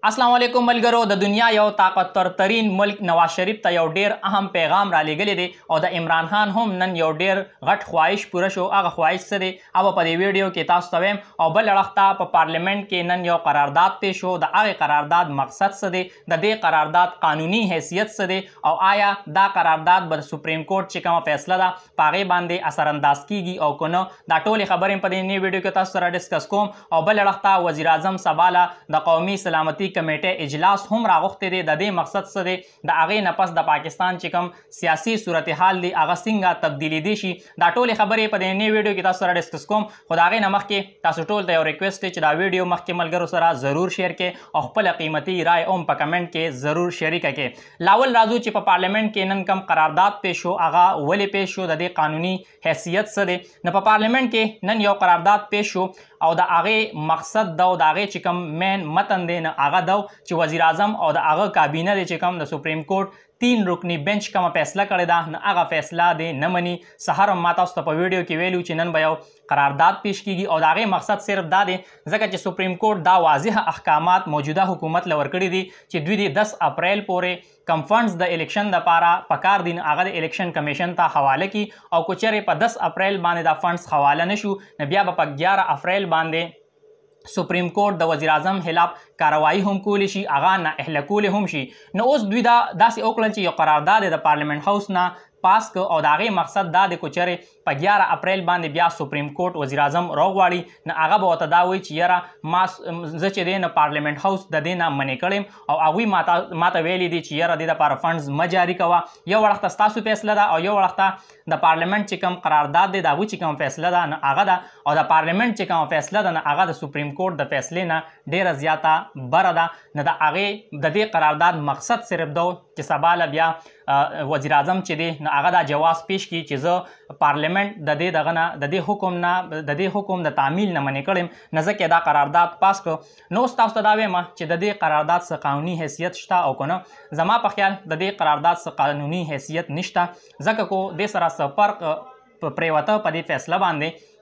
अस्सलाम वालेकुम मलगरो د दुनिया یو طاقتور ترین ملک نواز شریف ته یو ډیر اهم پیغام را لېږلی دی او د عمران خان هم نن یو ډیر غټ خواهش پوره شو. هغه خواهش څه دی او په دې ویډیو کې تاسو ته وایم. او بل اړخ ته په پارلیمنت کې نن یو قرارداد پیښ شو. د هغې قرارداد مقصد څه دی، د دې قرارداد قانوني حیثیت څه دی او آیا دا قرارداد به سپریم کورټ چې کومه فیصله ده په هغې باندې اثرانداز کیږي او که نه. دا ټولې خبرې په دې ویډیو کې تاسو سره ډسکس کوم. او بل اړخ ته وزیر اعظم سبا د قومي سلامتي کمیټې اجلاس هم راغوښتی دی. د دې مقصد څه دی، د هغې نه پس د پاکستان چې کوم سیاسي صورتحال دی هغه څنګه تبدیلیدی شي. دا ټولې خبرې په دې ویډیو کې تاسو سره ډسکس کوم. خو د هغې نه مخکې تاسو ټول ته یو ریکویسټ دی چې دا ویډیو مخکې ملګرو سره ضرور شیر کړئ او خپله قیمتي رای هم په کمنټ کې ضرور شریکه کړئ. لاول راځو چې په پارلیمنت کې نن کوم قرارداد پیښ شو، هغه ولې پیښ شو، د دې قانوني حیثیت څه دی. نو په پارلیمنت کې نن یو قرارداد پیښ شو او د هغې مقصد دا او د هغې چې کوم مین متن دی نه هغه دا چې وزیر اعظم او د هغه کابینه دی چې کوم د سپریم کورټ 3 رکنی بنچ کومه فیصله کړې ده نو هغه فیصله دی نه مني. سهار هم ما تاسو ته په ویډیو کې ویلو چې نن به یو قرارداد پیش کیږي او د هغې مقصد صرف دا دی ځکه چې سپریم کورټ دا واضح احکامات موجوده حکومت له ورکړي دي چې دوی د 10 اپریل پورې کم فنډز د الیکشن دپاره پکار دي هغه د الیکشن کمیشن ته حواله کی او که چیرې په 10 اپریل باندې دا فنډز حواله نشو نو بیا به په 11 اپریل باندې سپریم کورټ د وزیر اعظم خلاف کاروایی هم کولی شي، هغه نه اهله کولی هم شي. نو اوس دوی دا داسې وکړل چې یو قرارداد د پارلیمنت هاوس نه پاس که او د هغې مقصد دا دی که چیرې په 11 اپریل باندې بیا سپریم کورټ وزیر اعظم راوغواړي نو هغه به ورته دا وایي چې یاره ما زه چې دی نه پارلیمنت هاوس د دې نه منې کړی او هغوی ماته ویلي دي چې یاره دې دپاره فنډز مه جاري کوه. یو اړخ ته ستاسو فیصله ده او یو اړخ ته د پارلیمنت چې کوم قرارداد دی د هغوی چې کوم فیصله ده نو هغه ده او د پارلیمنت چې کوم فیصله ده نو هغه د سپریم کورټ د فیصلې نه ډیره زیاته بره ده. نو د هغې د دې قرارداد مقصد صرف ده چې سبا له بیا وزیر اعظم چې دی نو هغه دا جواز پیش کی چې زه پارلیمنت د دې دغه نه د دې حکم نه د دې حکم د تعمیل نه منې کړم نه ځکه دا قرارداد پاس کړ. نو اوس تاسو ته دا وایم چې د دې قرارداد څه قانوني حیثیت شته او که نه. زما په خیال د دې قرارداد څه قانوني حیثیت نشته ځکه کو دې سره څه فرق پرېوته په دې فیصله باندې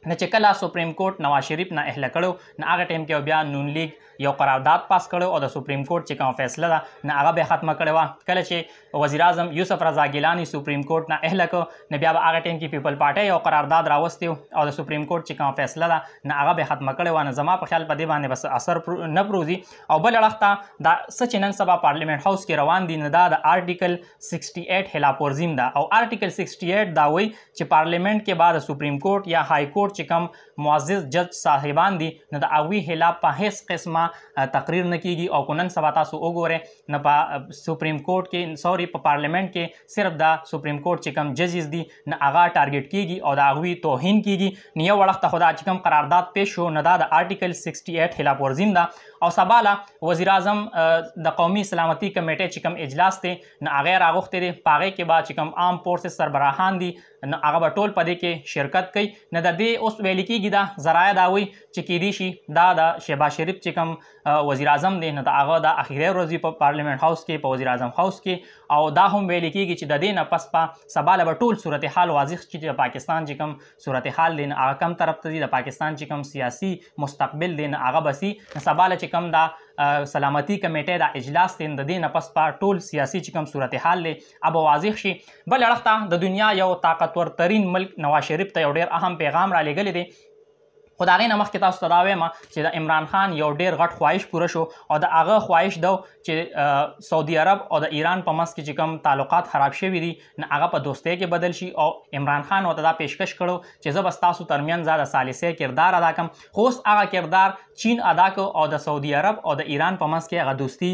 نه چې کله سپریم کورټ نواز شریف نه اهله کړو نو هغه ټایم کې بیا نون لیگ یو قرارداد پاس کړو او د سپریم کورټ چې کوم فیصله ده نه هغه به ختمه کړې وه. کله چې وزیر اعظم یوسف رضا ګیلاني سپریم کورټ نه اهله کړ نو بیا به هغه ټایم کې پیپل پارټۍ یو قرارداد راوستی او د سپریم کورټ چې کوم فیصله ده نه هغه به ختمه کړې وه. نو زما په خیال په دې باندې بس اثر نه پروزي. او بل اړخ ته دا څه چې نن سبا پارلیمنت هاوس کې روان دي نو دا د آرټیکل 68 خلاف ورزیم ده او آرټیکل 68 دا وایي چې پارلیمنت کې بعد سپریم کورټ یا های کورټ چې کوم معزز جج صاحبان دي نو د هغوی خلاف په هیڅ قسمه تقریر نه کیږي او که نن سبا تاسو وګورئ نو په سپریم کورټ کې سوري په پارلیمنت کې صرف د سپریم کورټ چې کوم ججز دي نو هغه ټارګټ کیږي او د هغوی توهین کیږي. نو یو وخت خو دا چې کوم قرارداد پیښ شو نو دا د آرټیکل 68 خلاف ورزیم ده او سبا له وزیر اعظم د قومي سلامتي کمیټې چې کوم اجلاس دی نو هغې راغوښتی دی په هغې کې به چې کوم عام فورسز سربراهان دي نو هغه به ټول په دې کې شرکت کوي. نو د دې اوس ویل کېږي دا ذرایع دا وایي چې کیدی شي دا د شهباز شریف چې کوم وزیر اعظم دی نو د هغه د اخیری ورځې په پارلیمنت هاوس کې په وزیر اعظم هاوس کې او دا هم ویل کېږي چې د دې نه پس په سبا له به ټول صورتحال واضح شي چې د پاکستان چې کوم صورتحال دی نو هغه کم طرف ته دی، د پاکستان چې کوم سیاسي مستقبل دی نو هغه به سي. سبا له چې کوم دا سلامتی کمیټې د اجلاس دی د دې نه پس په ټول سیاسي چې کوم صورتحال دی اب واضح شي. بل اړخ ته د دنیا یو طاقتور ترین ملک نواز شریف ته یو ډیر اهم پیغام را لېږلی دی. خو د هغې نه مخکې تاسو ته دا وایم چې د عمران خان یو ډیر غټ خواهش پوره شو او د هغه خواهش دا چې سعودي عرب او د ایران په منځ کې چې کوم تعلقات خراب شوي دي نو هغه په دوستۍ کې بدل شي او عمران خان ورته دا پیشکش کړو چې زه به ستاسو ترمنځ د ثالثۍ کردار ادا کړم. خو اوس هغه کردار چین ادا کړ او د سعودي عرب او د ایران په منځ کې هغه دوستي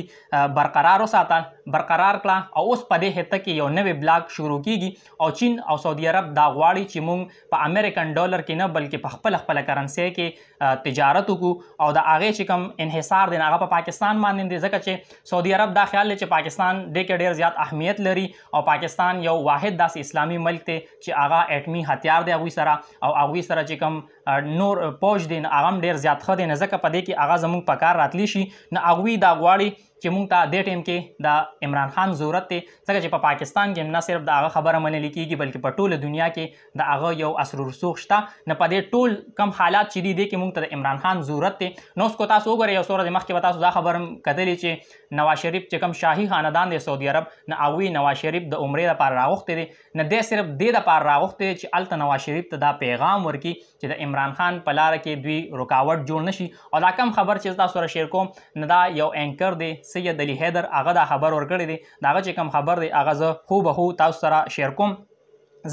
برقرار کړه او اوس په دې حته کې یو نوی بلاک شروع کیږي او چین او سعودي عرب دا غواړي چې موږ په امریکن ډالر کې نه بلکې په خپله کرنسي کې تجارت وکړو او د هغې چې کوم انحصار دی هغه په پاکستان باندې دی ځکه چې سعودي عرب دا خیال دی چې پاکستان دې کې ډېر زیات اهمیت لري او پاکستان یو واحد داسې اسلامي ملک دی چې هغه اټمي هتیار دی هغوی سره او هغوی سره چې کوم نور پوج دی هغه هم ډېر زیات ښه دی نه ځکه په دې کې هغه زموږ په کار راتلی شي نه هغوی دا غواړي چې موږ ته دې ټیم کې د عمران خان ضرورت دی ځکه چې په پاکستان کې نه صرف د هغه خبره منلې کېږي بلکې په ټوله دنیا کې د هغه یو اثر و رسوخ شته نه په دې ټول کم حالات چې دي دې کې موږ ته د عمران خان ضرورت دی. نو اوس کو تاسو وګورئ یو څو ورځې مخکې به تاسو دا خبره هم کتلې چې نواز شریف چې کوم شاهي خاندان دی سعودي عرب نه هغوی نواز شریف د عمرې دپاره راغوښتی دی نه دی صرف دې دپاره راغوښتی دی چې هلته نواز شریف ته دا پیغام ورکړي چې د عمران خان په لاره کې دوی رکاوټ جوړ نه شي. او دا کم خبر چې تاسو سره شیر کوم نه دا یو اینکر دی سید علي حیدر هغه دا خبر ورکړی دی د هغه چې کوم خبر دی هغه زه خو به خو تاسو سره شیر کوم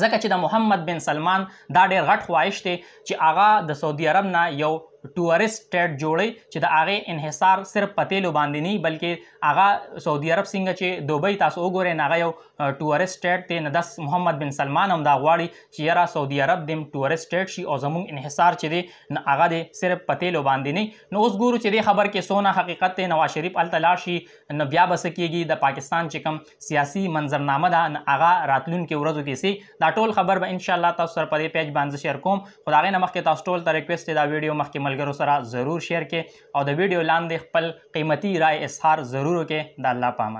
ځکه چې د محمد بن سلمان دا ډېر غټ خواهش دی چې هغه د سعودي عرب نه یو ټورست سټیټ جوړی چې د هغې انحصار صرف په تیلو باندې نه بلکې هغه سعودي عرب څنګه چې دوبۍ تاسو وګورئ نه هغه یو ټورست سټیټ دی نه داس محمد بن سلمان هم دا غواړي چې یاره سعودي عرب دیم ټورست سټیټ شي او زموږ انحصار چې دی نه هغه دی صرف په تیلو باندې نه. نو اوس ګورو چې دې خبر کې څونه حقیقت دی نواز شریف هلته لاړ شي نو بیا به څه کېږي د پاکستان چې کوم سیاسي منظرنامه ده نه هغه راتلونکو ورځو کې سي دا ټول خبر به انشاءالله تاسو سره په دې پیج باندې شیر کوم. خو د هغې نه مخکې تاسو ټول ته ریکویسټ دی دا ویډیو مخکې ملګرو سره ضرور شیر کې او د ویډیو لاندې خپل قیمتي رائے اظهار ضرور وکړئ. د الله په امان.